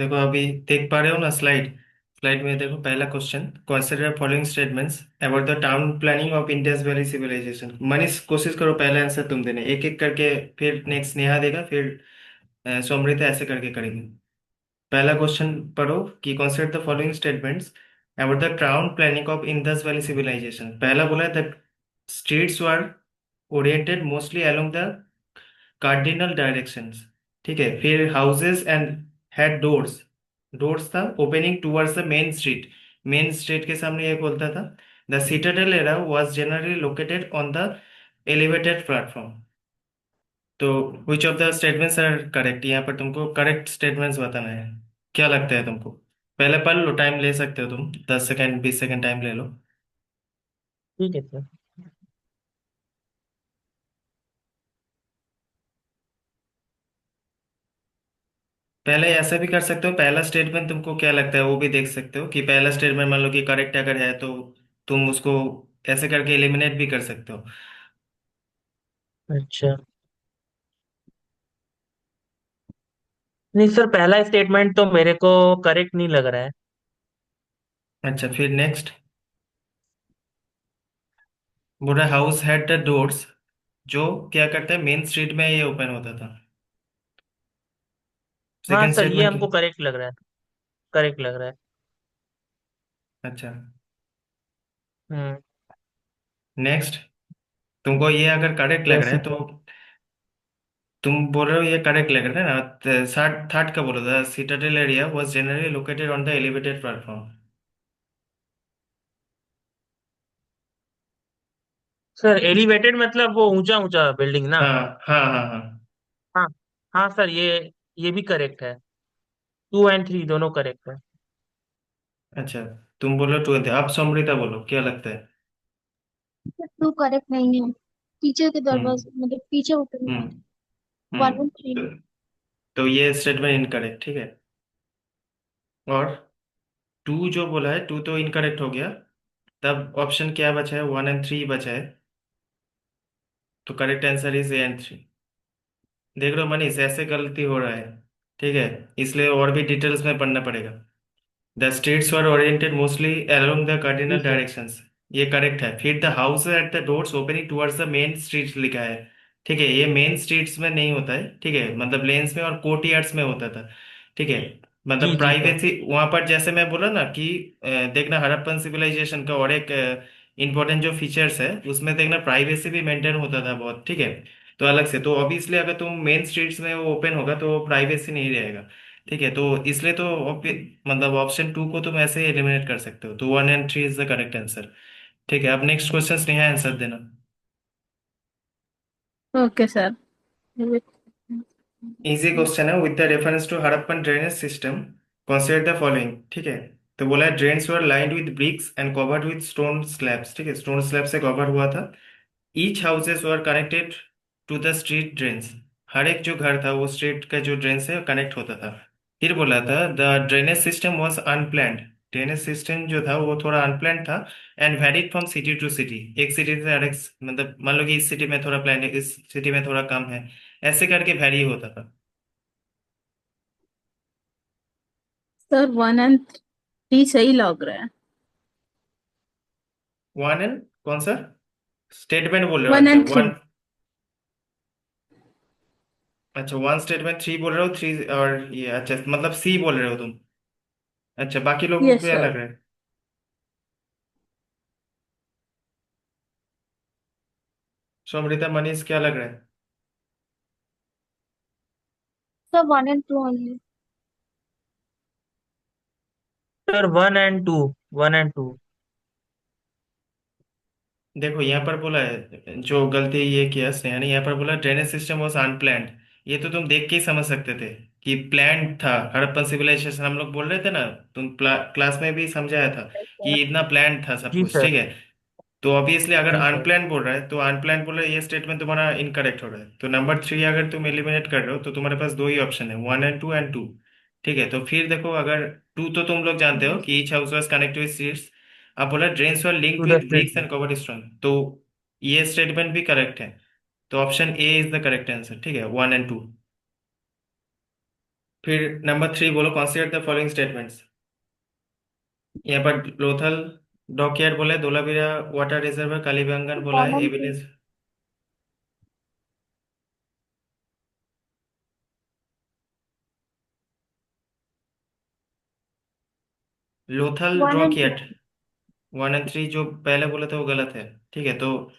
देखो अभी देख पा रहे हो ना स्लाइड। स्लाइड में देखो पहला question, consider following statements about the town planning of Indus valley civilization. Manish कोशिश करो पहला आंसर तुम देने, एक एक करके। फिर नेक्स्ट नेहा देगा, फिर सोमृता, ऐसे करके करेंगे। पहला क्वेश्चन पढ़ो कि consider the following statements about the town planning of Indus valley civilisation. पहला बोला है the streets were oriented mostly along the cardinal directions. ठीक है, फिर houses and had doors. Doors था opening towards the main street. Main street के सामने ये बोलता था। The citadel area was generally located on the elevated platform. तो which of the statements are correct, यहाँ पर तुमको करेक्ट स्टेटमेंट्स बताना है। क्या लगता है तुमको? पहले पढ़ लो, टाइम ले सकते हो तुम, 10 सेकेंड 20 सेकेंड टाइम ले लो। ठीक है सर। पहले ऐसा भी कर सकते हो, पहला स्टेटमेंट तुमको क्या लगता है वो भी देख सकते हो कि पहला स्टेटमेंट मान लो कि करेक्ट अगर है तो तुम उसको ऐसे करके एलिमिनेट भी कर सकते हो। अच्छा, नहीं सर, पहला स्टेटमेंट तो मेरे को करेक्ट नहीं लग रहा है। अच्छा, फिर नेक्स्ट। बोला हाउस हैड द डोर्स, जो क्या करता है मेन स्ट्रीट में ये ओपन होता था। हाँ सेकंड सर, ये स्टेटमेंट। हमको करेक्ट लग रहा है। करेक्ट लग रहा है। अच्छा, हम्म। नेक्स्ट। तुमको ये अगर करेक्ट लग रहा जैसे है तो तुम बोल रहे हो ये करेक्ट लग रहा है ना, थर्ड थर्ड का बोलो, the Citadel area was generally located on the elevated platform. Sir, elevated मतलब वो ऊंचा ऊंचा बिल्डिंग ना? हाँ हाँ हाँ हाँ। हाँ। हाँ सर, ये भी करेक्ट है। 2 और 3 दोनों करेक्ट है। अच्छा, तुम बोलो टू, अब समृता बोलो क्या लगता है। टू करेक्ट नहीं है। पीछे के हम्म दरवाजे मतलब पीछे होटल में हम्म वन हम्म। एंड थ्री तो ये स्टेटमेंट इनकरेक्ट, ठीक है। और टू जो बोला है, टू तो इनकरेक्ट हो गया। तब ऑप्शन क्या बचा है, 1 एंड 3 बचा है। तो correct answer is A and 3। देख रहे हो मनीष, ऐसे गलती हो रहा है। ठीक है, इसलिए और भी डिटेल्स में पढ़ना पड़ेगा। The streets were oriented mostly along the जी कार्डिनल सर। डायरेक्शंस। ये करेक्ट है। फिर the house at the doors opening towards the main street लिखा है। ठीक है, ये मेन स्ट्रीट्स में नहीं होता है, ठीक है, मतलब लेन्स में और कोर्टयार्ड्स में होता था। ठीक है, जी मतलब जी सर। प्राइवेसी वहां पर, जैसे मैं बोला ना कि देखना हड़प्पन सिविलाइजेशन का और एक इंपॉर्टेंट जो फीचर्स है उसमें देखना प्राइवेसी भी मेंटेन होता था बहुत, ठीक है। तो अलग से तो ऑब्वियसली अगर तुम मेन स्ट्रीट्स में वो ओपन होगा तो प्राइवेसी नहीं रहेगा। ठीक है, तो इसलिए तो मतलब ऑप्शन टू को तुम ऐसे ही एलिमिनेट कर सकते हो, तो 1 and 3 is the correct answer. ठीक है, अब नेक्स्ट क्वेश्चन नेहा आंसर देना। Okay sir. इजी क्वेश्चन है, with the reference to Harappan drainage system consider the following. ठीक है, तो बोला है drains were lined with bricks and covered with stone slabs. ठीक है, स्टोन स्लैब से कवर हुआ था। Each houses were connected to the street drains. हर एक जो घर था वो स्ट्रीट का जो ड्रेन से कनेक्ट होता था। फिर बोला था the drainage system was unplanned. Drainage system जो था वो थोड़ा अनप्लान्ड था। And varied from city to city, एक सिटी से हर एक, मतलब मान लो कि इस सिटी में थोड़ा प्लान है, इस सिटी में थोड़ा कम है, ऐसे करके वेरी होता था। सर 1 एंड 3 सही लग रहा है। 1 एंड कौन सा स्टेटमेंट बोल रहे हो? वन अच्छा एंड थ्री वन। अच्छा, 1 स्टेटमेंट 3 बोल रहे हो, 3 और ये, अच्छा मतलब सी बोल रहे हो तुम। अच्छा, बाकी लोगों को यस क्या सर। लग रहा है? सोमृता मनीष क्या लग रहा है? Sir 1 and 2 only. सर, 1 और 2। 1 और 2। देखो यहाँ पर बोला है, जो गलती ये किया स्नेहा ने, यहाँ पर बोला ड्रेनेज सिस्टम वॉज अनप्लान्ड। ये तो तुम देख के ही समझ सकते थे कि प्लान था। हड़प्पन सिविलाइजेशन हम लोग बोल रहे थे ना, तुम क्लास में भी समझाया था कि इतना प्लान था सब जी कुछ, सर। ठीक है। तो ऑब्वियसली अगर जी सर। अनप्लान बोल रहा है तो अनप्लान बोल रहा है, ये स्टेटमेंट तुम्हारा इनकरेक्ट हो रहा है। तो नंबर 3 अगर तुम एलिमिनेट कर रहे हो तो तुम्हारे पास दो ही ऑप्शन है, 1 एंड 2 एंड 2। ठीक है, तो फिर देखो अगर टू तो तुम लोग जानते हो कि each house was connected with streets. अब बोला drains were linked to the with street. Bricks and covered stone, तो ये स्टेटमेंट भी करेक्ट है। तो option A is the correct answer, ठीक है, 1 एंड 2। फिर नंबर 3 बोलो, कंसीडर द फॉलोइंग स्टेटमेंट्स। यहाँ पर लोथल डॉकयार्ड बोला है, धोलावीरा वाटर रिजर्वर, कालीबंगन बोला वन है, and two. Evidence. Lothal one and two. Dockyard 1 और 3 जो पहले बोला था वो गलत है। ठीक है, तो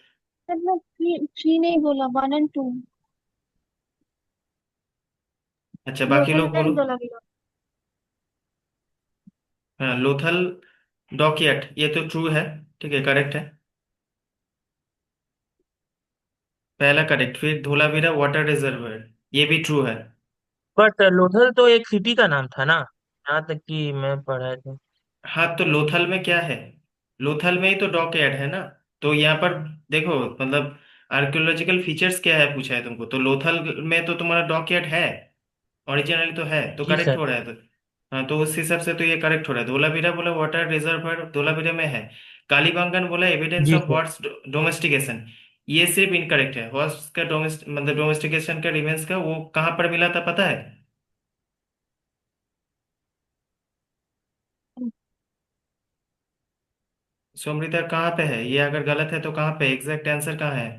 सर मैं थ्री थ्री नहीं बोला, वन एंड टू। अच्छा बाकी लोथल लोग बोलो। एंड धोलावीरा। हाँ, लोथल डॉकयार्ड ये तो ट्रू है। ठीक है, करेक्ट है, पहला करेक्ट। फिर धोलावीरा वाटर रिजर्वर ये भी ट्रू है। बट लोथल तो एक सिटी का नाम था ना, यहाँ तक कि मैं पढ़ा था। हाँ, तो लोथल में क्या है? लोथल में ही तो डॉकयार्ड है ना। तो यहाँ पर देखो, मतलब आर्कियोलॉजिकल फीचर्स क्या है पूछा है तुमको, तो लोथल में तो तुम्हारा डॉकयार्ड है, ओरिजिनली तो है, तो जी करेक्ट सर। हो रहा है। तो हाँ, तो उस हिसाब से तो ये करेक्ट हो रहा है। धोलावीरा बोला वाटर रिजर्वर धोलावीरा में है। कालीबंगन बोला evidence G of sir. Horse domestication, ये सिर्फ इनकरेक्ट है। हॉर्स का मतलब डोमेस्टिकेशन का रिमेन्स का वो कहाँ पर मिला था पता है? सोमृता कहाँ पे है ये? अगर गलत है तो कहाँ पे, एग्जैक्ट आंसर कहाँ है?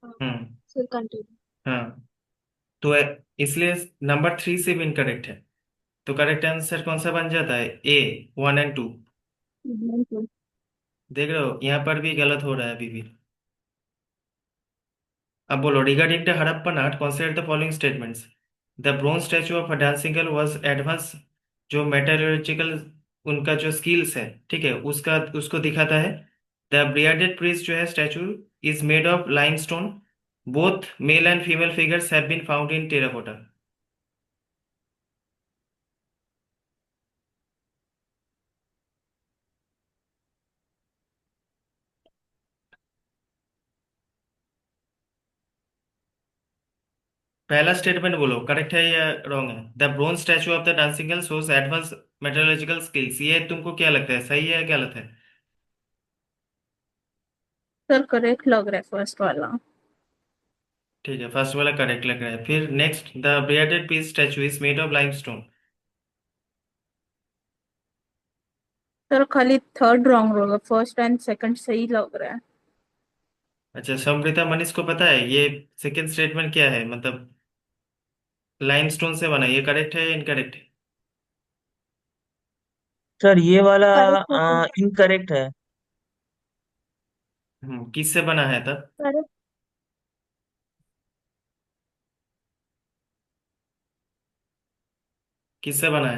हम्म। Sir continue. हाँ, तो इसलिए नंबर 3 से भी इनकरेक्ट है। तो करेक्ट आंसर कौन सा बन जाता है? ए, 1 और 2। देख रहे हो, यहाँ पर भी गलत हो रहा है अभी भी। अब बोलो, regarding the Harappan art consider the following statements. The bronze statue of a dancing girl was advance, जो मेटलर्जिकल उनका जो स्किल्स है, ठीक है, उसका उसको दिखाता है। द बियर्डेड प्रीस्ट जो है statue is made of limestone, both male and female figures have been found in terracotta. पहला स्टेटमेंट बोलो, करेक्ट है या रॉन्ग है? The bronze statue of the dancing girl shows advance metallurgical skills, ये तुमको क्या लगता है, सही है या गलत है? सर करेक्ट लग रहा है फर्स्ट वाला। ठीक है, फर्स्ट वाला करेक्ट लग रहा है। फिर next, the bearded piece statue is made of limestone. Sir खाली थर्ड रॉन्ग होगा, फर्स्ट एंड सेकंड सही लग रहा है। अच्छा, समृता मनीष को पता है ये सेकंड स्टेटमेंट क्या है, मतलब लाइमस्टोन से बना, ये करेक्ट है या इनकरेक्ट है? सर ये वाला करेक्ट है सर। इनकरेक्ट है। किससे बना है तब? करेक्ट। किससे बना है?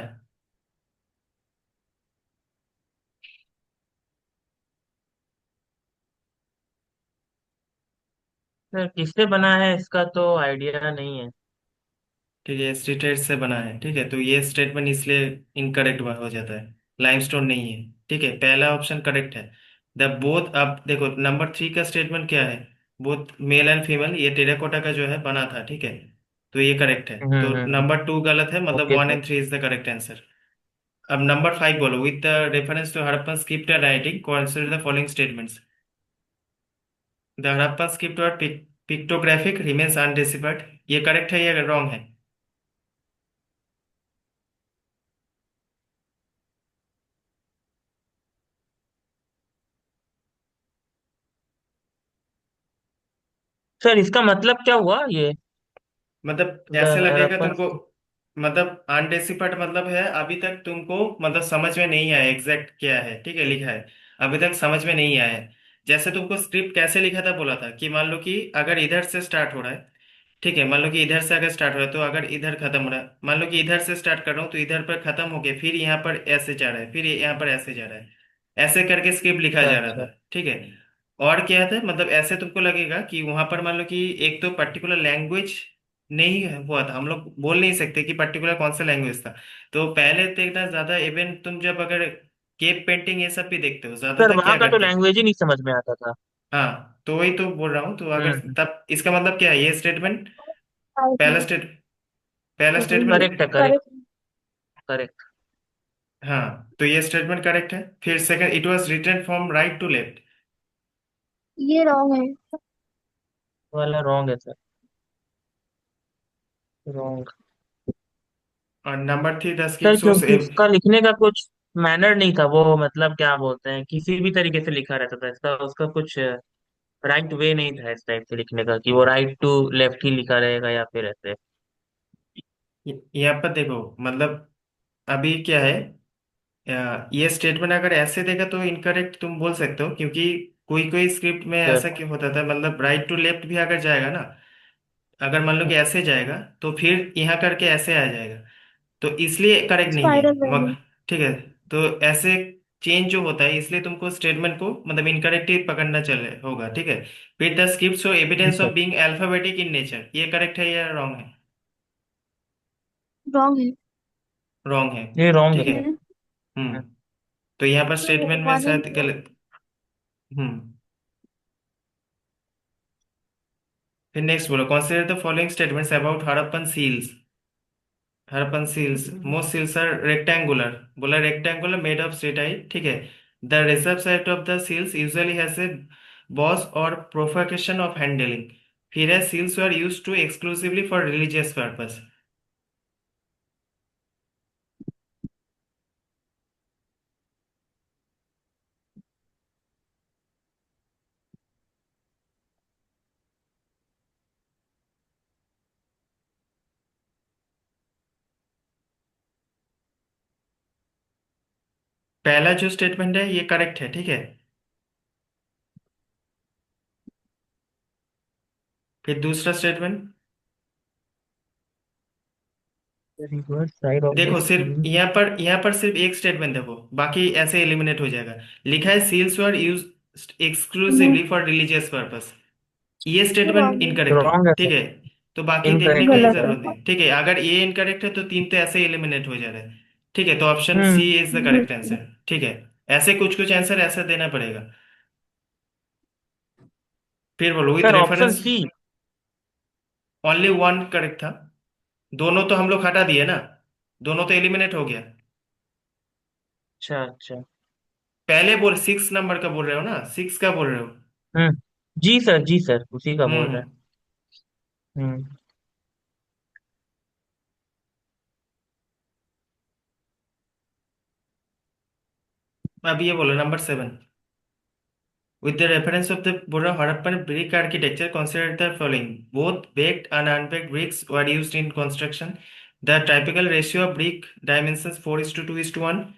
सर किससे बना है इसका तो आइडिया नहीं है। ठीक है, स्ट्रीटेट से बना है। ठीक है, तो ये स्टेटमेंट इसलिए इनकरेक्ट हो जाता है, लाइमस्टोन नहीं है। ठीक है, पहला ऑप्शन करेक्ट है। द बोथ, अब देखो नंबर 3 का स्टेटमेंट क्या है, बोथ मेल एंड फीमेल, ये टेराकोटा का जो है बना था। ठीक है, तो ये करेक्ट है। तो हम्म। नंबर 2 गलत है, मतलब okay one sir. And three is the correct answer. अब नंबर 5 बोलो, with the reference to Harappan script writing consider the following statements. The Harappan script और पिक्टोग्राफिक रिमेन्स अनडिसिप्लिन्ड, ये करेक्ट है या रॉन्ग है? सर इसका मतलब क्या हुआ ये? मतलब द कैसे लगेगा हड़प्पन। तुमको? मतलब अनडेसिफाइड मतलब है अभी तक तुमको, मतलब समझ में नहीं आया एग्जैक्ट क्या है। ठीक है, लिखा है, अभी तक समझ में नहीं आया है। जैसे तुमको स्क्रिप्ट कैसे लिखा था बोला था कि मान लो कि अगर इधर से स्टार्ट हो रहा है, ठीक है, मान लो कि इधर से अगर स्टार्ट हो रहा है तो अगर इधर खत्म हो रहा है, मान लो कि इधर से स्टार्ट कर रहा हूँ तो इधर पर खत्म हो गया, फिर यहाँ पर ऐसे जा रहा है, फिर यहाँ पर ऐसे जा रहा है, ऐसे करके स्क्रिप्ट लिखा अच्छा जा रहा अच्छा। था। ठीक है, और क्या था, मतलब ऐसे तुमको लगेगा कि वहां पर मान लो कि एक तो पर्टिकुलर लैंग्वेज नहीं हुआ था, हम लोग बोल नहीं सकते कि पर्टिकुलर कौन सा लैंग्वेज था। तो पहले देखना ज्यादा, इवन तुम जब अगर केप पेंटिंग ये सब भी देखते हो, सर ज्यादातर वहां क्या का तो करते हैं? लैंग्वेज ही नहीं समझ में आता था। हाँ, तो वही तो बोल रहा हूँ। तो अगर हम्म। तब इसका मतलब क्या है, ये स्टेटमेंट, फाइव पहला है। स्टेट पहला सेकंड स्टेटमेंट। करेक्ट है, करेक्ट। करेक्ट। करेक्ट। हाँ, तो ये स्टेटमेंट करेक्ट है। फिर second, it was written from right to left, ये रॉन्ग है। वाला रॉन्ग है सर। रॉन्ग। और number 3, the script sir shows. क्योंकि उसका लिखने का कुछ मैनर नहीं था, वो मतलब क्या बोलते हैं, किसी भी तरीके से लिखा रहता था इसका, उसका कुछ राइट वे नहीं था इस टाइप से लिखने का कि वो राइट टू लेफ्ट ही लिखा रहेगा या फिर ऐसे। यहाँ पर देखो, मतलब अभी क्या है, ये स्टेटमेंट अगर ऐसे देगा तो इनकरेक्ट तुम बोल सकते हो, क्योंकि कोई कोई स्क्रिप्ट में सर ऐसा क्यों होता था, मतलब राइट टू लेफ्ट भी अगर जाएगा ना, अगर मान लो कि ऐसे जाएगा तो फिर यहाँ करके ऐसे आ जाएगा, तो इसलिए करेक्ट नहीं है। स्पाइरल मगर वेब। ठीक है, तो ऐसे चेंज जो होता है, इसलिए तुमको स्टेटमेंट को मतलब इनकरेक्ट ही पकड़ना चले होगा, ठीक है। फिर द स्क्रिप्ट शो जी evidence sir. Of being alphabetic in nature, ये करेक्ट है या रॉन्ग है? रॉन्ग है। रॉन्ग है, ये रॉन्ग ठीक है। है। Okay. हम्म। तो यहाँ पर तो स्टेटमेंट में वन एंड शायद टू। गलत। हम्म। फिर नेक्स्ट बोलो, consider the following statements about Harappan seals. Harappan seals, most seals are rectangular, बोला रेक्टेंगुलर मेड ऑफ स्टेटाइट, ठीक है। The reverse side of the seals usually has a boss or perforation of handling, फिर है seals are used to exclusively for religious purpose. पहला जो statement है ये correct है, ठीक है। फिर दूसरा statement, reverse side of the देखो सिर्फ सील। यहाँ पर सिर्फ एक स्टेटमेंट देखो, बाकी ऐसे एलिमिनेट हो जाएगा। लिखा है seals were use exclusively for religious purpose, ये ये स्टेटमेंट रॉन्ग है। इनकरेक्ट है, रॉन्ग है ठीक सर। है। तो बाकी देखने इनकरेक्ट का है ही गलत सर। है। जरूरत नहीं, ठीक है। अगर ये इनकरेक्ट है तो तीन तो ऐसे एलिमिनेट हो जा रहे हैं, ठीक है। तो option C is the correct बिल्कुल। आंसर, ठीक है। ऐसे कुछ कुछ आंसर ऐसा देना पड़ेगा। फिर बोलो with sir option reference. C. Only one correct था, दोनों तो हम लोग हटा दिए ना, दोनों तो एलिमिनेट हो गया। अच्छा अच्छा। पहले बोल 6 नंबर का बोल रहे हो ना, 6 का बोल रहे हो। हम्म। जी सर उसी का बोल रहे हम्म। हैं। हम्म। अब ये बोलो number 7, with the reference of the Burra Harappan brick architecture, consider the following. Both baked and unbaked bricks were used in construction. The typical ratio of brick dimensions 4:2:1.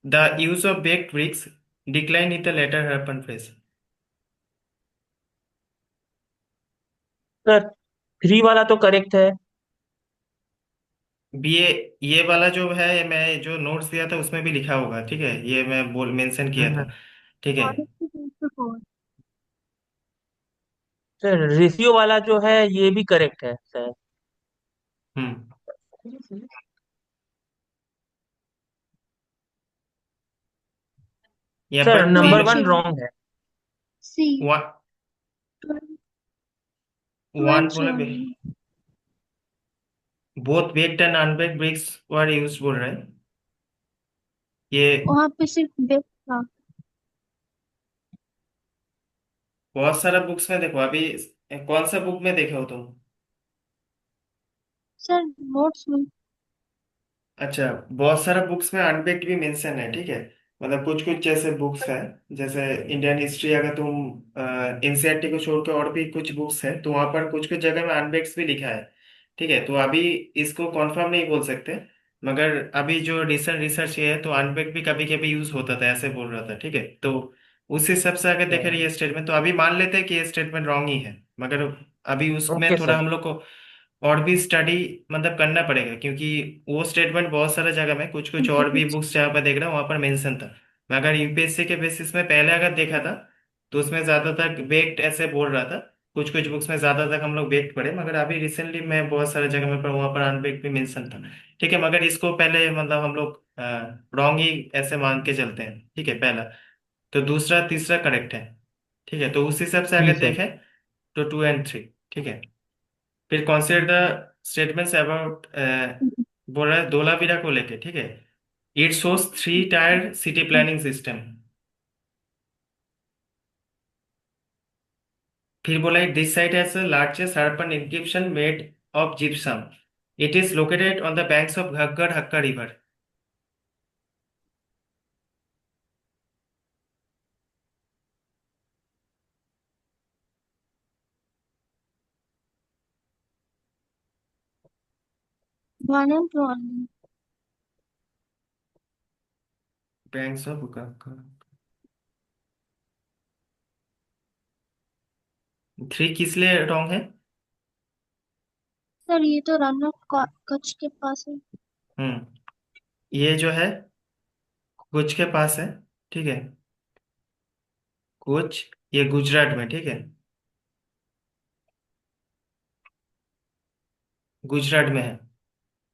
The use of baked bricks declined in the later Harappan phase. Sir three वाला तो correct है। B ए, ये वाला जो है ये मैं जो नोट्स दिया था उसमें भी लिखा होगा, ठीक है। ये मैं बोल मेंशन किया हम्म। था, ठीक है। One and two four. Sir ratio वाला जो है ये भी करेक्ट है सर। हम्म। यहाँ सर पर नंबर वन तीन, वन चाहिए। रॉन्ग है। सी। वन, वन ट्वेल्व बोले, चाहिए। Both baked and unbaked bricks were use बोल रहे हैं ये। वहां पे सिर्फ बेस था। बहुत सारा बुक्स में देखो अभी, कौन सा बुक में देखे हो तुम? सर नोट्स में। अच्छा, बहुत सारा बुक्स में अनबेक्ड भी मेंशन है, ठीक है। मतलब कुछ कुछ जैसे बुक्स है, जैसे इंडियन हिस्ट्री, अगर तुम एनसीईआरटी को छोड़ के और भी कुछ बुक्स है तो वहां पर कुछ कुछ जगह में अनबेक्ड भी लिखा है, ठीक है। तो अभी इसको कंफर्म नहीं बोल सकते, मगर अभी जो रिसेंट रिसर्च ये है तो अनबेक्ड भी कभी कभी यूज होता था, ऐसे बोल रहा था, ठीक है। तो उस हिसाब से अगर देखे ये स्टेटमेंट, तो अभी मान लेते हैं कि ये स्टेटमेंट रॉन्ग ही है, मगर अभी उसमें ओके थोड़ा सर। हम लोग को और भी स्टडी मतलब करना पड़ेगा, क्योंकि वो स्टेटमेंट बहुत सारा जगह में कुछ कुछ और भी बुक्स जहाँ पर देख रहा हूँ वहां पर मेंशन था। मगर यूपीएससी के बेसिस में पहले अगर देखा था तो उसमें ज्यादातर बेक्ड ऐसे बोल रहा था, कुछ कुछ बुक्स में ज्यादा तक हम लोग बेक्ड पढ़े, मगर अभी रिसेंटली मैं बहुत सारे जगह में पढ़ा वहां पर अनबेक्ड भी मेंशन था, ठीक है। मगर इसको पहले मतलब हम लोग रॉन्ग ही ऐसे मान के चलते हैं, ठीक है, पहला। तो दूसरा तीसरा करेक्ट है, ठीक है। तो उस हिसाब से जी अगर सर। देखें तो 2 और 3, ठीक है। फिर कंसीडर द स्टेटमेंट्स अबाउट, बोल रहा है धोलावीरा को लेके, ठीक है। It shows 3 tier city planning system. फिर बोला है this site has largest Harappan inscription made of gypsum, it is located on the banks of Ghaggar Hakra river. 1 and 2 only. Banks of Ghaggar. 3 किस लिए रॉन्ग है? सर ये तो रन ऑफ कच्छ के पास है। हम्म, ये जो है कुछ के पास है, ठीक है, कुछ, ये गुजरात में, ठीक है, गुजरात में है।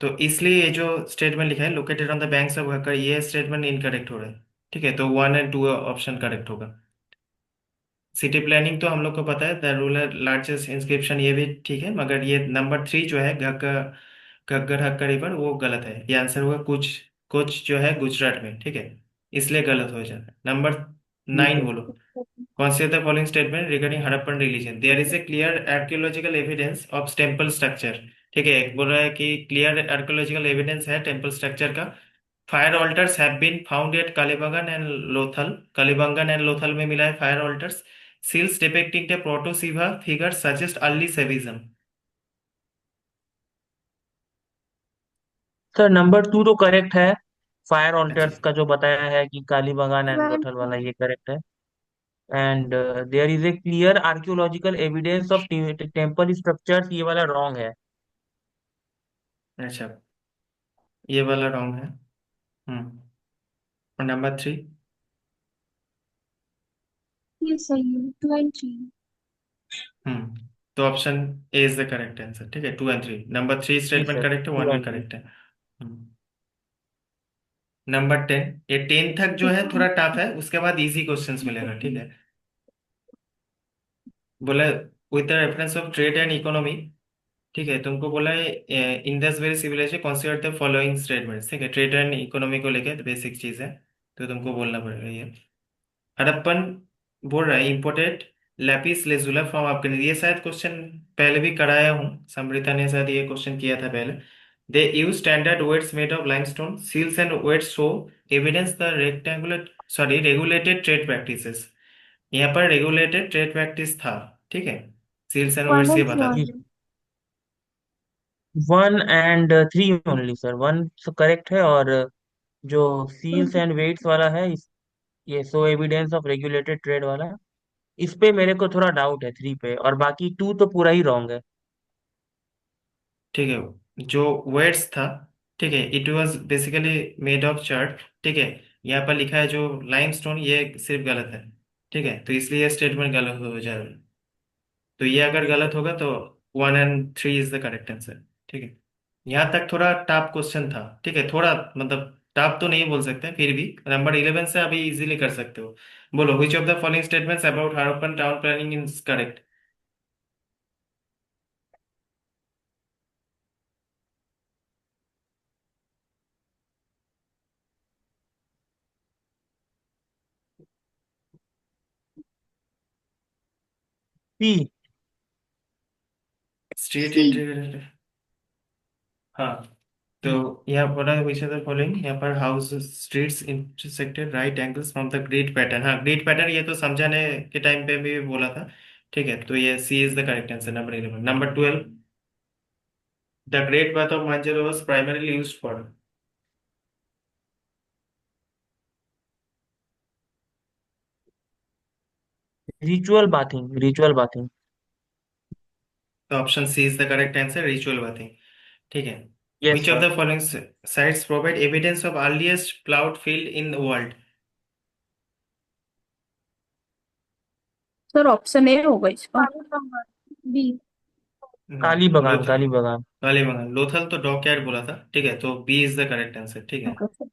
तो इसलिए ये जो स्टेटमेंट लिखा है located on the banks of Ghaggar, ये स्टेटमेंट इनकरेक्ट हो रहा है, ठीक है। तो 1 और 2 ऑप्शन करेक्ट होगा। सिटी प्लानिंग तो हम लोग को पता है, द रूरल लार्जेस्ट इंस्क्रिप्शन, ये भी ठीक है, मगर ये नंबर 3 जो है घग्गर घग्गर हक्का रिवर, वो गलत है। ये आंसर होगा कुछ, कुछ जो है गुजरात में, ठीक है, इसलिए गलत हो जाता है। नंबर ठीक 9 है। बोलो। Consider the following statement regarding Harappan religion. There is a clear archaeological evidence of temple structure. ठीक है, एक बोल रहा है कि क्लियर आर्कोलॉजिकल एविडेंस है टेम्पल स्ट्रक्चर का। Fire altars have been found at Kalibangan and Lothal, Kalibangan and Lothal में मिला है fire altars. Seals depicting the proto Shiva figure suggest early Shaivism. Sir number 2 तो करेक्ट है। फायर अच्छा, ऑल्टर्स का जो बताया है कि कालीबंगान एंड 12 लोथल वाला, and ये करेक्ट है। And there is a clear archaeological evidence of temple structures, ये वाला रॉन्ग है। अच्छा, ये वाला रॉन्ग है। और नंबर 3? ये सही है 2 and 3। तो option A is the correct answer, ठीक है, 2 और 3। नंबर 3 जी स्टेटमेंट सर, करेक्ट है, 1 टू भी एंड थ्री करेक्ट है। नंबर 10, ये 10 तक जो है थोड़ा टफ है, उसके बाद इजी क्वेश्चंस मिलेगा, ठीक है। बोला with the reference of trade and economy, ठीक है, तुमको बोला है Indus valley civilisation consider the following statements, ठीक है, ट्रेड एंड इकोनॉमी को लेकर बेसिक चीज है, तो तुमको बोलना पड़ेगा ये। हड़प्पन बोल रहा है इम्पोर्टेड लैपिस लेजुला फ्रॉम अफगानिस्तान, ये शायद क्वेश्चन पहले भी कराया हूँ, समृता ने शायद ये क्वेश्चन किया था पहले। They use standard weights made of limestone, seals and weights show evidence the rectangular sorry regulated trade practices. यहाँ पर रेगुलेटेड ट्रेड प्रैक्टिस था, ठीक है, सील्स एंड 1 वेट्स ये and 3 बता दो। जी। only। 1 and 3 only sir, 1 correct है। और जो सील्स Okay। एंड वेट्स वाला है, ये सो एविडेंस ऑफ रेगुलेटेड ट्रेड वाला, इस पे मेरे को थोड़ा डाउट है 3 पे, और बाकी 2 तो पूरा ही रॉन्ग है। ठीक है, जो वेट्स था, ठीक है, it was basically made of chert, ठीक है, यहाँ पर लिखा है जो लाइमस्टोन, ये सिर्फ गलत है, ठीक है, तो इसलिए स्टेटमेंट गलत हो जाएगा। तो ये अगर गलत होगा तो 1 और 3 इज द करेक्ट आंसर, ठीक है। यहाँ तक थोड़ा टफ क्वेश्चन था, ठीक है, थोड़ा मतलब टफ तो नहीं बोल सकते, फिर भी नंबर 11 से अभी इजीली कर सकते हो। बोलो which of the following statements about Harappan town planning is correct. C. Street C. Integrated, हाँ, तो यहाँ पर विच आर द फॉलोइंग, यहाँ पर house streets intersected right angles from the grid pattern, हाँ ग्रिड पैटर्न ये तो समझाने के टाइम पे भी बोला था, ठीक है, तो ये C is the correct answer, number 11। Number 12, the great bath of मांझर was primarily used for. Ritual bathing, ritual bathing. तो option C is the correct answer, ritual bathing, ठीक है। Yes which of sir. The following sites provide evidence of earliest ploughed field in the world. Sir option A होगा इसका। Kalibangan B. काली नहीं, बगान, लोथल, काली बगान। कालीबंगन, लोथल तो dockyard बोला था, ठीक है, तो B is the correct answer, ठीक है। Okay sir.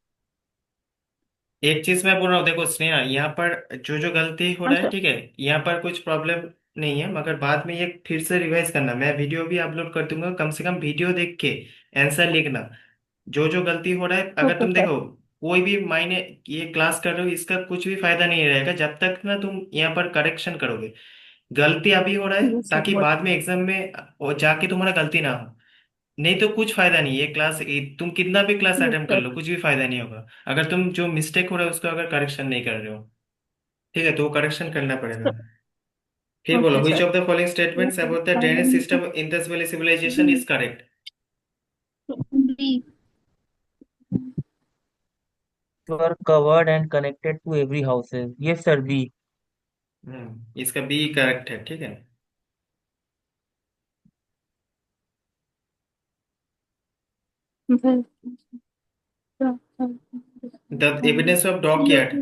एक चीज मैं बोल रहा हूँ, देखो स्नेहा, यहाँ पर जो जो गलती हो हाँ रहा है, सर। ठीक है, यहाँ पर कुछ प्रॉब्लम नहीं है, मगर बाद में ये फिर से रिवाइज करना, मैं वीडियो भी अपलोड कर दूंगा, कम से कम वीडियो देख के आंसर लिखना। जो जो गलती हो रहा है, अगर ओके तुम सर। देखो कोई भी मायने, ये क्लास कर रहे हो, इसका कुछ भी फायदा नहीं रहेगा जब तक ना तुम यहाँ पर करेक्शन करोगे। गलती अभी हो रहा है ये सब ताकि बहुत बाद में एग्जाम में वो जाके तुम्हारा गलती ना हो। नहीं तो कुछ फायदा नहीं, ये क्लास तुम कितना भी क्लास अटेम्प्ट कर लो, कुछ भी फायदा नहीं होगा अगर तुम जो मिस्टेक हो रहा है उसको अगर करेक्शन नहीं कर रहे हो। ठीक है, तो वो करेक्शन करना पड़ेगा। फिर बोलो, okay which sir. Of the following statements about the drainage system in the valley civilisation is correct. B. were covered and connected to every houses. Yes, sir. B. इसका बी करेक्ट है, ठीक है। The evidence of dog yard,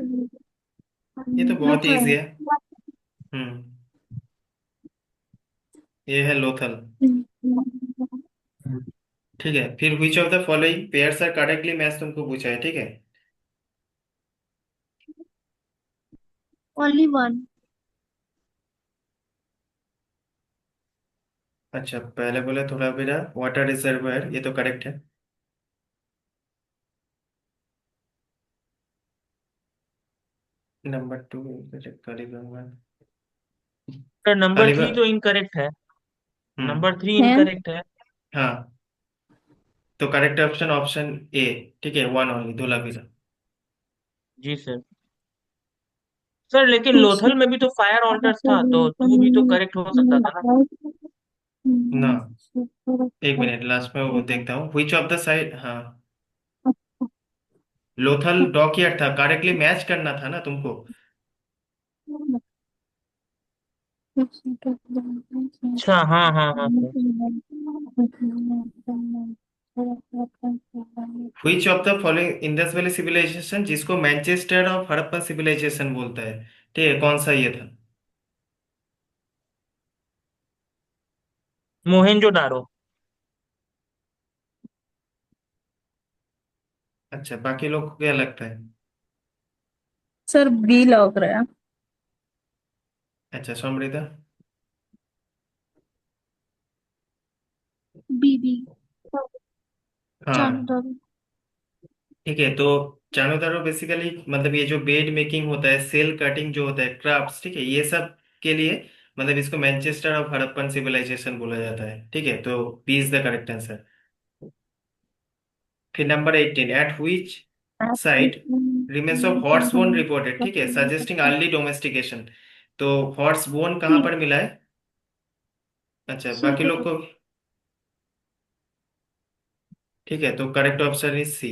ये तो बहुत ही easy है। हम्म ये है लोथल। ठीक है, फिर which of the following pairs are correctly match तुमको पूछा है, ठीक है। Only one. अच्छा, पहले बोले थोड़ा मेरा वाटर रिजर्वायर, ये तो करेक्ट है। Number two, Kaliganga. Sir number कालीबा 3 तो इनकरेक्ट है। हम्म नंबर 3 है। इनकरेक्ट है। हाँ, तो करेक्ट ऑप्शन ऑप्शन ए, ठीक है, वन ओनली धोलावीरा। जी सर। सर लेकिन लोथल में भी तो फायर ऑल्टर्स था, तो टू भी तो करेक्ट हो सकता था ना। ना, एक मिनट, लास्ट में वो देखता हूँ, विच ऑफ द साइड, हाँ, लोथल डॉकयार्ड था, करेक्टली मैच करना था ना तुमको। अच्छा, हाँ हाँ हाँ sir. Which of the following Indus valley civilisation, जिसको मैनचेस्टर ऑफ हड़प्पन सिविलाइजेशन बोलता है, ठीक है, कौन सा ये था। मोहेंजोदारो। अच्छा, बाकी लोग को क्या लगता है। सर बी लग रहा है। अच्छा, समृद्धा। B. B. हाँ, Chandaru. ठीक है, तो चाणूदारो बेसिकली मतलब ये जो बेड मेकिंग होता है, सेल कटिंग जो होता है, क्राफ्ट्स, ठीक है, ये सब के लिए मतलब इसको मैनचेस्टर ऑफ हड़प्पन सिविलाइजेशन बोला जाता है, ठीक है, तो B is the correct answer. फिर number 18, at which site remains of horse bone reported, ठीक है, सजेस्टिंग अर्ली डोमेस्टिकेशन। तो हॉर्स बोन कहाँ C. पर मिला है। अच्छा, C. बाकी लोग को, ठीक है, तो करेक्ट ऑप्शन इज सी।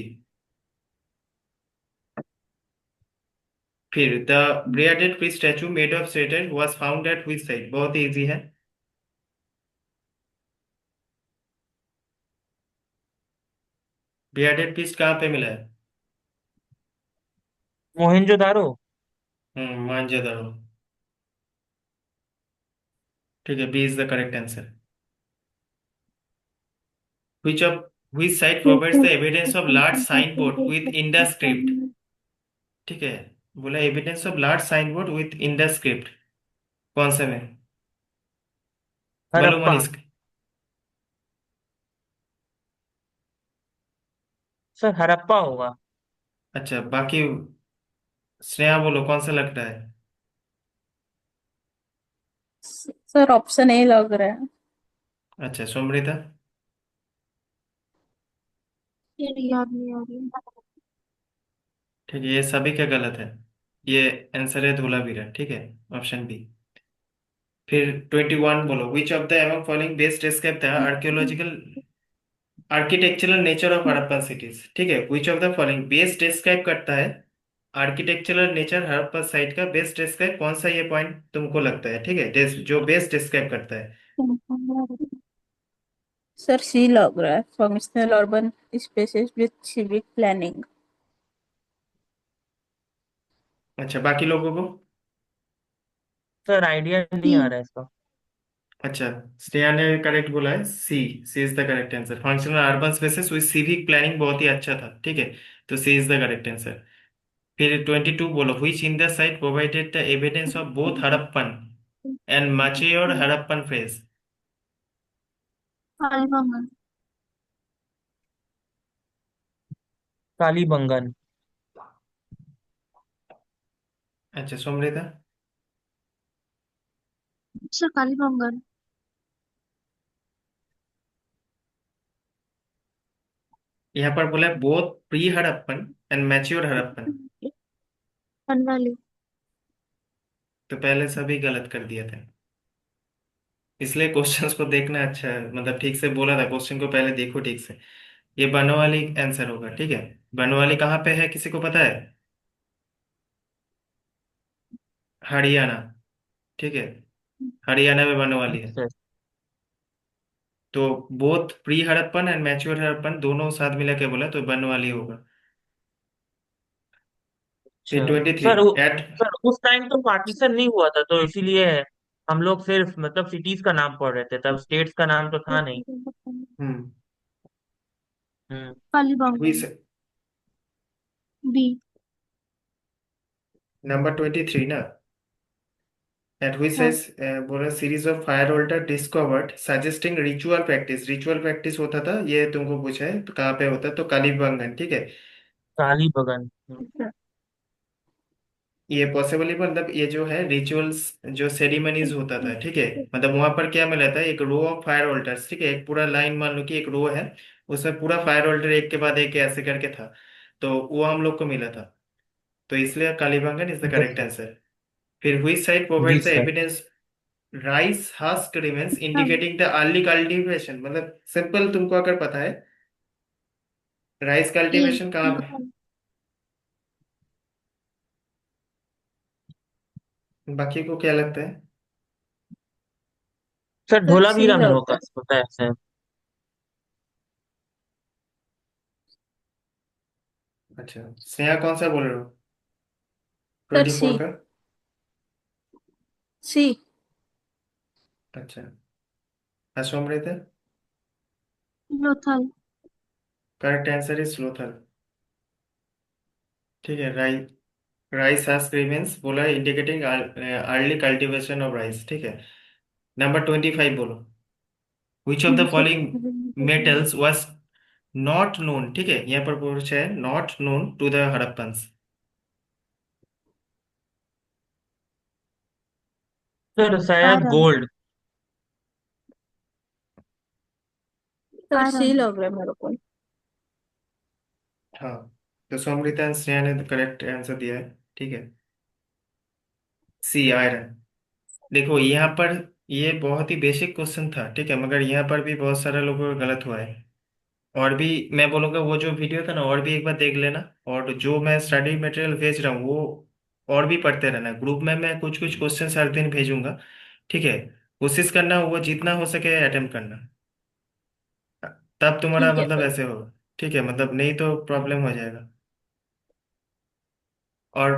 फिर the braided fish statue made of steatite was found at which site, बहुत इजी है। ब्रियाडेड फिश कहाँ पे मिला है। मोहेंजोदारो। मांजोदड़ो, ठीक है, B is the correct answer. which of which site provides the evidence of large signboard with Indus script, ठीक है, बोला evidence of large sign board with Indus script, कौन से में। बोलो हड़प्पा। मनीष। सर हड़प्पा होगा। अच्छा, बाकी स्नेहा बोलो कौन सा लगता है। सर ऑप्शन ए लग रहा है। अच्छा, सोमृता। ये याद नहीं आ रही। ठीक है, ये सभी क्या गलत है, ये आंसर है धोलावीरा, ठीक है, ऑप्शन बी। फिर 21 बोलो, which of the among following best describe the archaeological architectural nature of Harappan cities, ठीक है, विच of the following best describe करता है आर्किटेक्चरल नेचर हड़प्पा साइट का, बेस्ट डिस्क्राइब कौन सा ये पॉइंट तुमको लगता है, ठीक है, जो बेस्ट डिस्क्राइब करता है। सर सी लग रहा है, functional urban spaces with civic planning. अच्छा, बाकी लोगों को। सर आइडिया नहीं आ C. रहा है इसका। अच्छा, स्नेहा ने करेक्ट बोला है, C, C is the correct answer, functional urban spaces with civic planning, बहुत ही अच्छा था, ठीक है, तो C is the correct answer. फिर 22 बोलो, which in the site provided the evidence of both Harappan and mature Harappan phase. Kalibangan. Kalibangan. अच्छा, सोमृता। सर कालीबंगन। यहाँ पर बोला है both pre Harappan and mature Harappan, Banawali. तो पहले सभी गलत कर दिए थे। इसलिए क्वेश्चंस को देखना अच्छा है, मतलब ठीक से बोला था, क्वेश्चन को पहले देखो ठीक से। ये बनवाली आंसर होगा, ठीक है। बनवाली कहाँ पे है, किसी को पता है? हरियाणा, ठीक है। हरियाणा में बनवाली है। अच्छा तो both pre Harappan and mature Harappan दोनों साथ मिला के बोला, तो बनवाली होगा। फिर अच्छा। 23 सर एट। सर उस टाइम तो पार्टीशन नहीं हुआ था, तो इसीलिए हम लोग सिर्फ मतलब सिटीज का नाम पढ़ रहे थे, तब स्टेट्स का नाम तो था नहीं। हम्म। हम्म। हुई कालीबंगन। बी। नंबर 23 ना। एट हुई हाँ। says बोला series of fire holder discovered suggesting ritual practice, ritual practice होता था, ये तुमको पूछा है तो कहाँ पे होता है, तो कालीबंगन, ठीक है। काली बगन। अच्छा। ये पॉसिबली मतलब ये जो है रिचुअल्स, जो सेरिमनीज होता था, ठीक है। मतलब वहां पर क्या मिला था, एक रो ऑफ फायर होल्डर्स, ठीक है, एक पूरा लाइन मान लो कि एक रो है, उसमें पूरा फायर होल्डर एक के बाद एक ऐसे करके था, तो वो हम लोग को मिला था, तो इसलिए Kalibangan is the correct answer. फिर हुई साइड जी provide the sir. Evidence rice husk remains indicating the early cultivation, मतलब सिंपल, तुमको अगर पता है राइस ए। कल्टीवेशन कहाँ पे, बाकी को क्या लगता है? सर सर सी धोलावीरा में होता होगा, है। होता है सर। अच्छा, स्नेहा कौन सा बोल रहे हो? Sir 24 C. का? सी। अच्छा, अश्वमृत है। Lothal. Correct answer is Lothal, ठीक है। राइस हस्क रिमेन्स बोला, indicating early cultivation of rice, ठीक है। नंबर 25 बोलो। Which of the following metals was not known, ठीक है, यहाँ पर पूछा है not known to the Harappans. Sir शायद iron. Gold. Sir C iron. लग रहा है मेरे को। हाँ, तो सोमृता एंड स्नेहा ने करेक्ट आंसर दिया है, ठीक है। सी, आयरन। देखो यहाँ पर ये बहुत ही बेसिक क्वेश्चन था, ठीक है, मगर यहाँ पर भी बहुत सारे लोगों का गलत हुआ है। और भी मैं बोलूँगा वो जो वीडियो था ना, और भी एक बार देख लेना, और जो मैं स्टडी मटेरियल भेज रहा हूँ वो और भी पढ़ते रहना। ग्रुप में मैं कुछ कुछ क्वेश्चन हर दिन भेजूंगा, ठीक है। कोशिश करना वो जितना हो सके अटेम्प्ट करना, तब तुम्हारा ठीक है मतलब सर। ऐसे होगा, ठीक है, मतलब नहीं तो प्रॉब्लम हो जाएगा। और